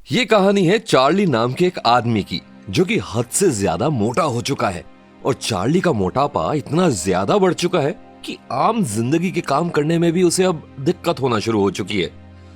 ये कहानी है चार्ली नाम के एक आदमी की जो कि हद से ज्यादा मोटा हो चुका है। और चार्ली का मोटापा इतना ज्यादा बढ़ चुका है कि आम जिंदगी के काम करने में भी उसे अब दिक्कत होना शुरू हो चुकी है।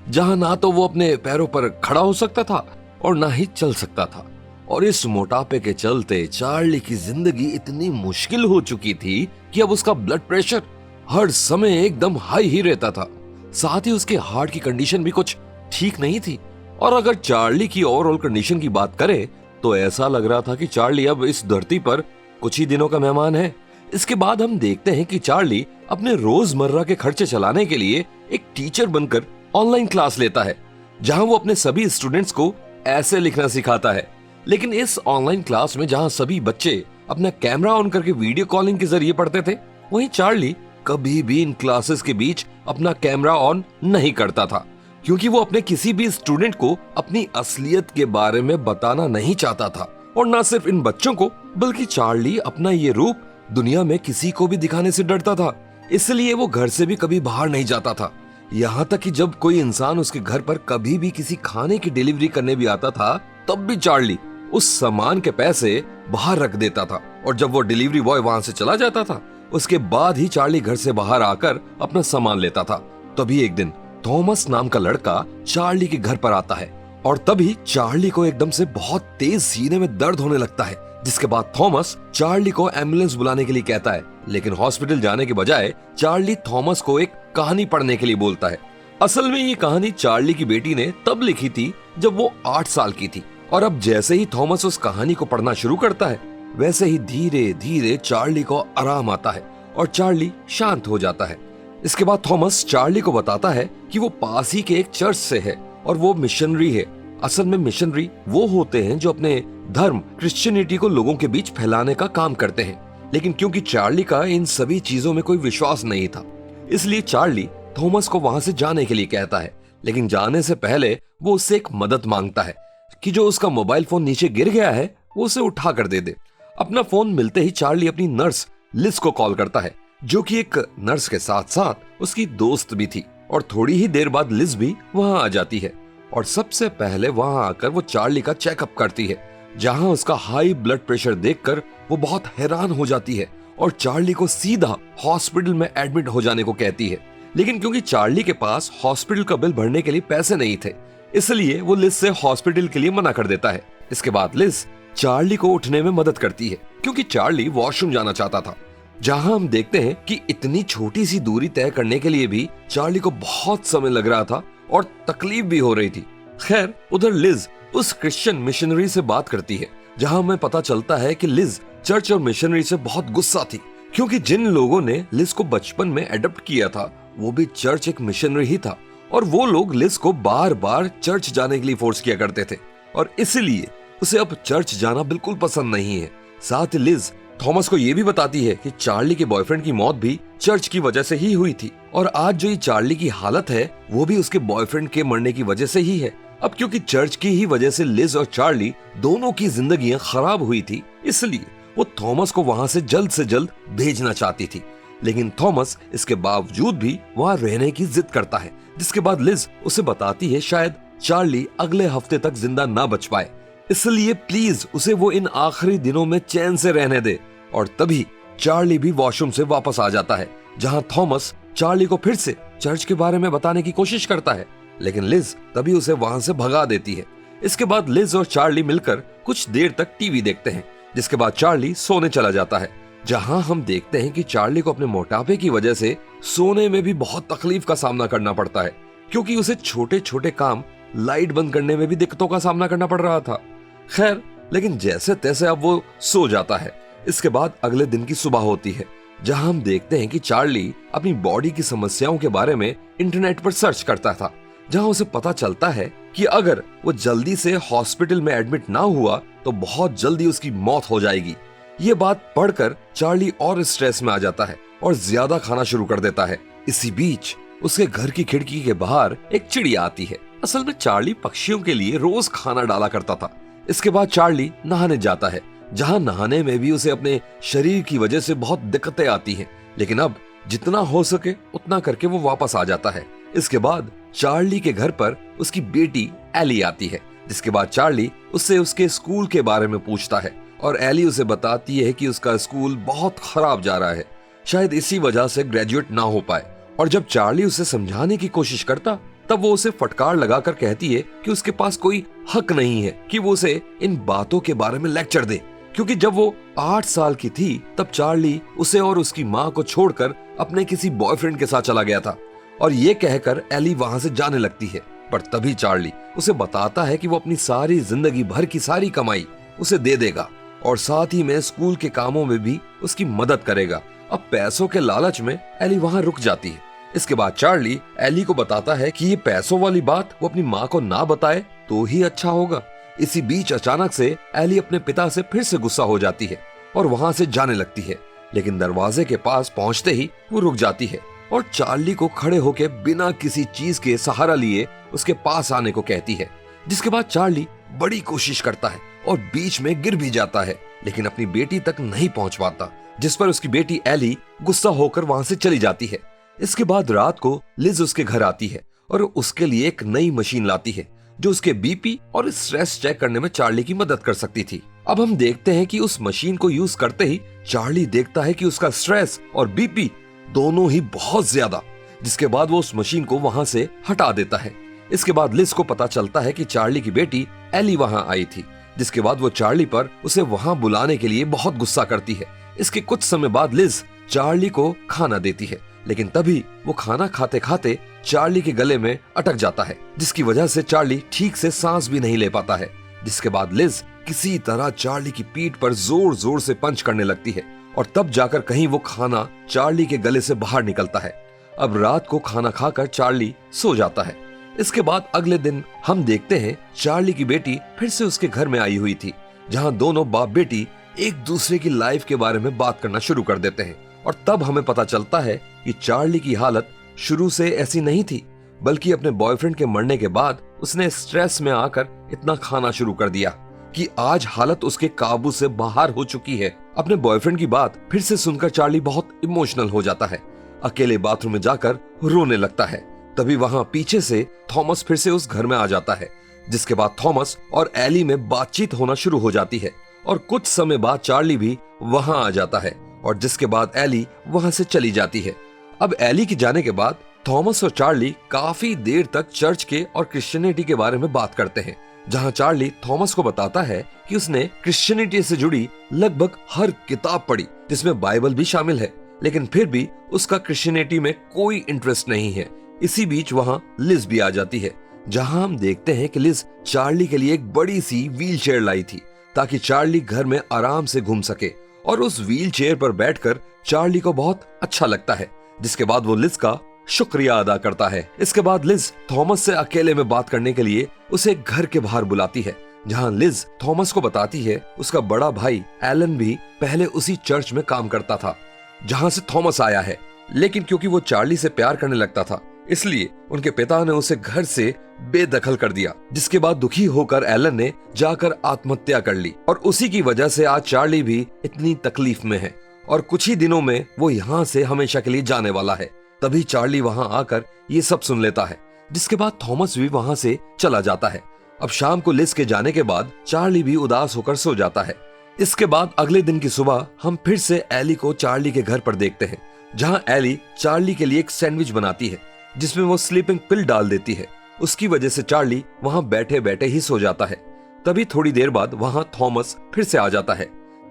जहां ना तो वो अपने पैरों पर खड़ा हो सकता था और ना ही चल सकता था। और इस मोटापे के चलते चार्ली की जिंदगी इतनी मुश्किल हो चुकी थी कि अब उसका ब्लड प्रेशर हर समय एकदम हाई ही रहता था। साथ ही उसके हार्ट की कंडीशन भी कुछ ठीक नहीं थी। और अगर चार्ली की ओवरऑल कंडीशन की बात करें तो ऐसा लग रहा था कि चार्ली अब इस धरती पर कुछ ही दिनों का मेहमान है। इसके बाद हम देखते हैं कि चार्ली अपने रोजमर्रा के खर्चे चलाने के लिए एक टीचर बनकर ऑनलाइन क्लास लेता है, जहां वो अपने सभी स्टूडेंट्स को ऐसे लिखना सिखाता है। लेकिन इस ऑनलाइन क्लास में जहां सभी बच्चे अपना कैमरा ऑन करके वीडियो कॉलिंग के जरिए पढ़ते थे, वहीं चार्ली कभी भी इन क्लासेस के बीच अपना कैमरा ऑन नहीं करता था, क्योंकि वो अपने किसी भी स्टूडेंट को अपनी असलियत के बारे में बताना नहीं चाहता था। और ना सिर्फ इन बच्चों को, बल्कि चार्ली अपना ये रूप दुनिया में किसी को भी दिखाने से डरता था। इसलिए वो घर से भी कभी बाहर नहीं जाता था। यहाँ तक कि जब कोई इंसान उसके घर पर कभी भी किसी खाने की डिलीवरी करने भी आता था, तब भी चार्ली उस सामान के पैसे बाहर रख देता था। और जब वो डिलीवरी बॉय वहां से चला जाता था, उसके बाद ही चार्ली घर से बाहर आकर अपना सामान लेता था। तभी एक दिन थॉमस नाम का लड़का चार्ली के घर पर आता है और तभी चार्ली को एकदम से बहुत तेज सीने में दर्द होने लगता है। जिसके बाद थॉमस चार्ली को एम्बुलेंस बुलाने के लिए कहता है, लेकिन हॉस्पिटल जाने के बजाय चार्ली थॉमस को एक कहानी पढ़ने के लिए बोलता है। असल में ये कहानी चार्ली की बेटी ने तब लिखी थी जब वो 8 साल की थी। और अब जैसे ही थॉमस उस कहानी को पढ़ना शुरू करता है, वैसे ही धीरे धीरे चार्ली को आराम आता है और चार्ली शांत हो जाता है। इसके बाद थॉमस चार्ली को बताता है कि वो पास ही के एक चर्च से है और वो मिशनरी है। असल में मिशनरी वो होते हैं जो अपने धर्म क्रिश्चियनिटी को लोगों के बीच फैलाने का काम करते हैं। लेकिन क्योंकि चार्ली का इन सभी चीजों में कोई विश्वास नहीं था, इसलिए चार्ली थॉमस को वहां से जाने के लिए कहता है। लेकिन जाने से पहले वो उससे एक मदद मांगता है कि जो उसका मोबाइल फोन नीचे गिर गया है वो उसे उठा कर दे दे। अपना फोन मिलते ही चार्ली अपनी नर्स लिज को कॉल करता है, जो कि एक नर्स के साथ साथ उसकी दोस्त भी थी। और थोड़ी ही देर बाद लिज भी वहां आ जाती है और सबसे पहले वहां आकर वो चार्ली का चेकअप करती है, जहां उसका हाई ब्लड प्रेशर देखकर वो बहुत हैरान हो जाती है और चार्ली को सीधा हॉस्पिटल में एडमिट हो जाने को कहती है। लेकिन क्योंकि चार्ली के पास हॉस्पिटल का बिल भरने के लिए पैसे नहीं थे, इसलिए वो लिज से हॉस्पिटल के लिए मना कर देता है। इसके बाद लिज चार्ली को उठने में मदद करती है, क्योंकि चार्ली वॉशरूम जाना चाहता था। जहां हम देखते हैं कि इतनी छोटी सी दूरी तय करने के लिए भी चार्ली को बहुत समय लग रहा था और तकलीफ भी हो रही थी। खैर, उधर लिज उस क्रिश्चियन मिशनरी से बात करती है, जहां हमें पता चलता है कि लिज चर्च और मिशनरी से बहुत गुस्सा थी, क्योंकि जिन लोगों ने लिज को बचपन में अडॉप्ट किया था वो भी चर्च एक मिशनरी ही था। और वो लोग लिज को बार बार चर्च जाने के लिए फोर्स किया करते थे और इसलिए उसे अब चर्च जाना बिल्कुल पसंद नहीं है। साथ ही लिज थॉमस को ये भी बताती है कि चार्ली के बॉयफ्रेंड की मौत भी चर्च की वजह से ही हुई थी और आज जो ये चार्ली की हालत है वो भी उसके बॉयफ्रेंड के मरने की वजह से ही है। अब क्योंकि चर्च की ही वजह से लिज और चार्ली दोनों की जिंदगियां खराब हुई थी, इसलिए वो थॉमस को वहां से जल्द भेजना चाहती थी। लेकिन थॉमस इसके बावजूद भी वहां रहने की जिद करता है, जिसके बाद लिज उसे बताती है शायद चार्ली अगले हफ्ते तक जिंदा ना बच पाए, इसलिए प्लीज उसे वो इन आखिरी दिनों में चैन से रहने दे। और तभी चार्ली भी वॉशरूम से वापस आ जाता है, जहां थॉमस चार्ली को फिर से चर्च के बारे में बताने की कोशिश करता है, लेकिन लिज तभी उसे वहां से भगा देती है। इसके बाद लिज और चार्ली मिलकर कुछ देर तक टीवी देखते हैं, जिसके बाद चार्ली सोने चला जाता है, जहां हम देखते हैं कि चार्ली को अपने मोटापे की वजह से सोने में भी बहुत तकलीफ का सामना करना पड़ता है, क्योंकि उसे छोटे छोटे काम लाइट बंद करने में भी दिक्कतों का सामना करना पड़ रहा था। खैर, लेकिन जैसे तैसे अब वो सो जाता है। इसके बाद अगले दिन की सुबह होती है, जहां हम देखते हैं कि चार्ली अपनी बॉडी की समस्याओं के बारे में इंटरनेट पर सर्च करता था, जहां उसे पता चलता है कि अगर वो जल्दी से हॉस्पिटल में एडमिट ना हुआ तो बहुत जल्दी उसकी मौत हो जाएगी। ये बात पढ़कर चार्ली और स्ट्रेस में आ जाता है और ज्यादा खाना शुरू कर देता है। इसी बीच उसके घर की खिड़की के बाहर एक चिड़िया आती है। असल में चार्ली पक्षियों के लिए रोज खाना डाला करता था। इसके बाद चार्ली नहाने जाता है, जहां नहाने में भी उसे अपने शरीर की वजह से बहुत दिक्कतें आती हैं, लेकिन अब जितना हो सके उतना करके वो वापस आ जाता है। इसके बाद चार्ली के घर पर उसकी बेटी एली आती है, जिसके बाद चार्ली उससे उसके स्कूल के बारे में पूछता है और एली उसे बताती है कि उसका स्कूल बहुत खराब जा रहा है, शायद इसी वजह से ग्रेजुएट ना हो पाए। और जब चार्ली उसे समझाने की कोशिश करता तब वो उसे फटकार लगाकर कहती है कि उसके पास कोई हक नहीं है कि वो उसे इन बातों के बारे में लेक्चर दे, क्योंकि जब वो 8 साल की थी तब चार्ली उसे और उसकी माँ को छोड़कर अपने किसी बॉयफ्रेंड के साथ चला गया था। और ये कहकर एली वहां से जाने लगती है, पर तभी चार्ली उसे बताता है कि वो अपनी सारी जिंदगी भर की सारी कमाई उसे दे देगा और साथ ही में स्कूल के कामों में भी उसकी मदद करेगा। अब पैसों के लालच में एली वहां रुक जाती है। इसके बाद चार्ली एली को बताता है कि ये पैसों वाली बात वो अपनी माँ को ना बताए तो ही अच्छा होगा। इसी बीच अचानक से एली अपने पिता से फिर से गुस्सा हो जाती है और वहां से जाने लगती है, लेकिन दरवाजे के पास पहुंचते ही वो रुक जाती है और चार्ली को खड़े होकर बिना किसी चीज के सहारा लिए उसके पास आने को कहती है। जिसके बाद चार्ली बड़ी कोशिश करता है और बीच में गिर भी जाता है, लेकिन अपनी बेटी तक नहीं पहुंच पाता, जिस पर उसकी बेटी एली गुस्सा होकर वहां से चली जाती है। इसके बाद रात को लिज उसके घर आती है और उसके लिए एक नई मशीन लाती है जो उसके बीपी और स्ट्रेस चेक करने में चार्ली की मदद कर सकती थी। अब हम देखते हैं कि उस मशीन को यूज करते ही चार्ली देखता है कि उसका स्ट्रेस और बीपी दोनों ही बहुत ज्यादा, जिसके बाद वो उस मशीन को वहां से हटा देता है। इसके बाद लिज को पता चलता है कि चार्ली की बेटी एली वहां आई थी, जिसके बाद वो चार्ली पर उसे वहां बुलाने के लिए बहुत गुस्सा करती है। इसके कुछ समय बाद लिज चार्ली को खाना देती है, लेकिन तभी वो खाना खाते खाते चार्ली के गले में अटक जाता है, जिसकी वजह से चार्ली ठीक से सांस भी नहीं ले पाता है। जिसके बाद लिज किसी तरह चार्ली की पीठ पर जोर जोर से पंच करने लगती है और तब जाकर कहीं वो खाना चार्ली के गले से बाहर निकलता है। अब रात को खाना खाकर चार्ली सो जाता है। इसके बाद अगले दिन हम देखते हैं चार्ली की बेटी फिर से उसके घर में आई हुई थी, जहां दोनों बाप बेटी एक दूसरे की लाइफ के बारे में बात करना शुरू कर देते हैं। और तब हमें पता चलता है कि चार्ली की हालत शुरू से ऐसी नहीं थी, बल्कि अपने बॉयफ्रेंड के मरने के बाद उसने स्ट्रेस में आकर इतना खाना शुरू कर दिया कि आज हालत उसके काबू से बाहर हो चुकी है। अपने बॉयफ्रेंड की बात फिर से सुनकर चार्ली बहुत इमोशनल हो जाता है, अकेले बाथरूम में जाकर रोने लगता है। तभी वहां पीछे से थॉमस फिर से उस घर में आ जाता है, जिसके बाद थॉमस और एली में बातचीत होना शुरू हो जाती है और कुछ समय बाद चार्ली भी वहां आ जाता है और जिसके बाद एली वहां से चली जाती है। अब एली के जाने के बाद थॉमस और चार्ली काफी देर तक चर्च के और क्रिश्चियनिटी के बारे में बात करते हैं, जहां चार्ली थॉमस को बताता है कि उसने क्रिश्चियनिटी से जुड़ी लगभग हर किताब पढ़ी जिसमें बाइबल भी शामिल है, लेकिन फिर भी उसका क्रिश्चियनिटी में कोई इंटरेस्ट नहीं है। इसी बीच वहां लिज भी आ जाती है, जहां हम देखते हैं कि लिज चार्ली के लिए एक बड़ी सी व्हील चेयर लाई थी ताकि चार्ली घर में आराम से घूम सके, और उस व्हील चेयर पर बैठकर चार्ली को बहुत अच्छा लगता है। जिसके बाद वो लिज का शुक्रिया अदा करता है। इसके बाद लिज थॉमस से अकेले में बात करने के लिए उसे घर के बाहर बुलाती है, जहां लिज थॉमस को बताती है उसका बड़ा भाई एलन भी पहले उसी चर्च में काम करता था जहां से थॉमस आया है, लेकिन क्योंकि वो चार्ली से प्यार करने लगता था इसलिए उनके पिता ने उसे घर से बेदखल कर दिया। जिसके बाद दुखी होकर एलन ने जाकर आत्महत्या कर ली और उसी की वजह से आज चार्ली भी इतनी तकलीफ में है और कुछ ही दिनों में वो यहाँ से हमेशा के लिए जाने वाला है। तभी चार्ली वहां आकर ये सब सुन लेता है, जिसके बाद थॉमस भी वहां से चला जाता है। अब शाम को लिज के जाने के बाद चार्ली भी उदास होकर सो जाता है। इसके बाद अगले दिन की सुबह हम फिर से एली को चार्ली के घर पर देखते हैं, जहां एली चार्ली के लिए एक सैंडविच बनाती है जिसमें वो स्लीपिंग पिल डाल देती है। उसकी वजह से चार्ली वहां बैठे बैठे ही सो जाता है। तभी थोड़ी देर बाद वहां थॉमस फिर से आ जाता है,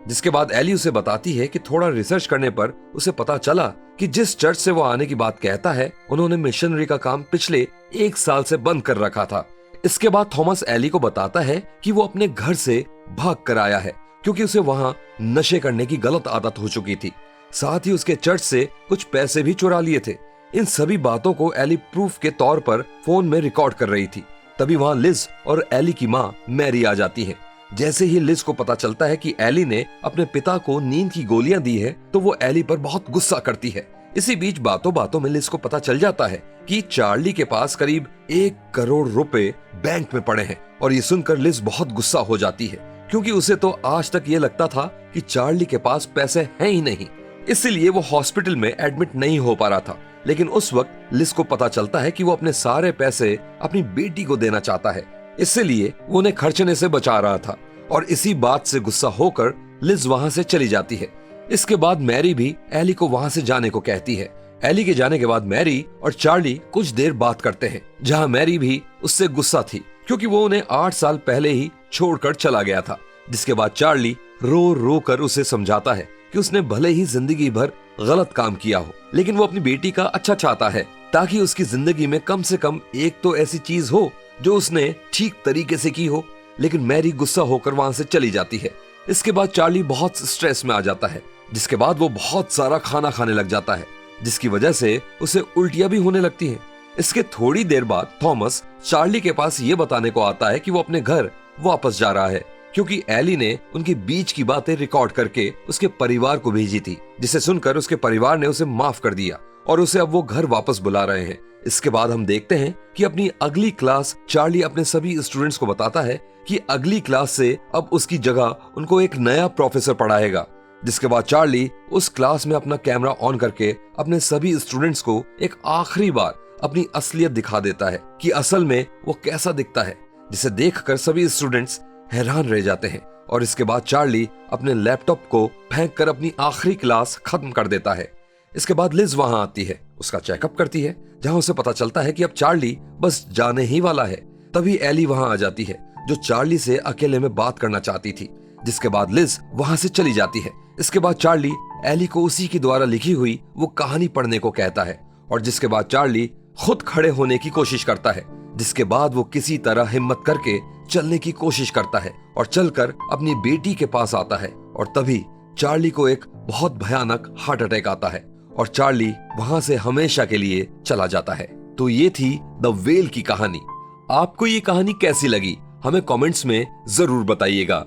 जिसके बाद एली उसे बताती है कि थोड़ा रिसर्च करने पर उसे पता चला कि जिस चर्च से वो आने की बात कहता है उन्होंने मिशनरी का काम पिछले 1 साल से बंद कर रखा था। इसके बाद थॉमस एली को बताता है कि वो अपने घर से भाग कर आया है क्योंकि उसे वहां नशे करने की गलत आदत हो चुकी थी। साथ ही उसके चर्च से कुछ पैसे भी चुरा लिए थे। इन सभी बातों को एली प्रूफ के तौर पर फोन में रिकॉर्ड कर रही थी। तभी वहां लिज और एली की माँ मैरी आ जाती है। जैसे ही लिज को पता चलता है कि एली ने अपने पिता को नींद की गोलियां दी है तो वो एली पर बहुत गुस्सा करती है। इसी बीच बातों बातों में लिज को पता चल जाता है कि चार्ली के पास करीब 1 करोड़ रुपए बैंक में पड़े हैं और ये सुनकर लिज बहुत गुस्सा हो जाती है क्योंकि उसे तो आज तक ये लगता था कि चार्ली के पास पैसे हैं ही नहीं, इसीलिए वो हॉस्पिटल में एडमिट नहीं हो पा रहा था। लेकिन उस वक्त लिज को पता चलता है कि वो अपने सारे पैसे अपनी बेटी को देना चाहता है, इसलिए वो उन्हें खर्चने से बचा रहा था। और इसी बात से गुस्सा होकर लिज वहां से चली जाती है। इसके बाद मैरी भी एली को वहां से जाने को कहती है। एली के जाने के बाद मैरी और चार्ली कुछ देर बात करते हैं, जहां मैरी भी उससे गुस्सा थी क्योंकि वो उन्हें 8 साल पहले ही छोड़कर चला गया था। जिसके बाद चार्ली रो रो कर उसे समझाता है कि उसने भले ही जिंदगी भर गलत काम किया हो, लेकिन वो अपनी बेटी का अच्छा चाहता है ताकि उसकी जिंदगी में कम से कम एक तो ऐसी चीज हो जो उसने ठीक तरीके से की हो। लेकिन मैरी गुस्सा होकर वहां से चली जाती है। इसके बाद चार्ली बहुत स्ट्रेस में आ जाता है, जिसके बाद वो बहुत सारा खाना खाने लग जाता है, जिसकी वजह से उसे उल्टियां भी होने लगती हैं। इसके थोड़ी देर बाद थॉमस चार्ली के पास ये बताने को आता है कि वो अपने घर वापस जा रहा है क्योंकि एली ने उनके बीच की बातें रिकॉर्ड करके उसके परिवार को भेजी थी, जिसे सुनकर उसके परिवार ने उसे माफ कर दिया और उसे अब वो घर वापस बुला रहे हैं। इसके बाद हम देखते हैं कि अपनी अगली क्लास चार्ली अपने सभी स्टूडेंट्स को बताता है कि अगली क्लास से अब उसकी जगह उनको एक नया प्रोफेसर पढ़ाएगा। जिसके बाद चार्ली उस क्लास में अपना कैमरा ऑन करके अपने सभी स्टूडेंट्स को एक आखिरी बार अपनी असलियत दिखा देता है कि असल में वो कैसा दिखता है, जिसे देखकर सभी स्टूडेंट्स हैरान रह जाते हैं। और इसके बाद चार्ली अपने लैपटॉप को फेंककर अपनी आखिरी क्लास खत्म कर देता है। इसके बाद लिज वहां आती है, उसका चेकअप करती है, जहां उसे पता चलता है कि अब चार्ली बस जाने ही वाला है। तभी एली वहां आ जाती है, जो चार्ली से अकेले में बात करना चाहती थी। जिसके बाद लिज वहां से चली जाती है। इसके बाद चार्ली एली को उसी के द्वारा लिखी हुई वो कहानी पढ़ने को कहता है और जिसके बाद चार्ली खुद खड़े होने की कोशिश करता है। जिसके बाद वो किसी तरह हिम्मत करके चलने की कोशिश करता है और चलकर अपनी बेटी के पास आता है। और तभी चार्ली को एक बहुत भयानक हार्ट अटैक आता है और चार्ली वहां से हमेशा के लिए चला जाता है। तो ये थी द व्हेल की कहानी। आपको ये कहानी कैसी लगी हमें कमेंट्स में जरूर बताइएगा।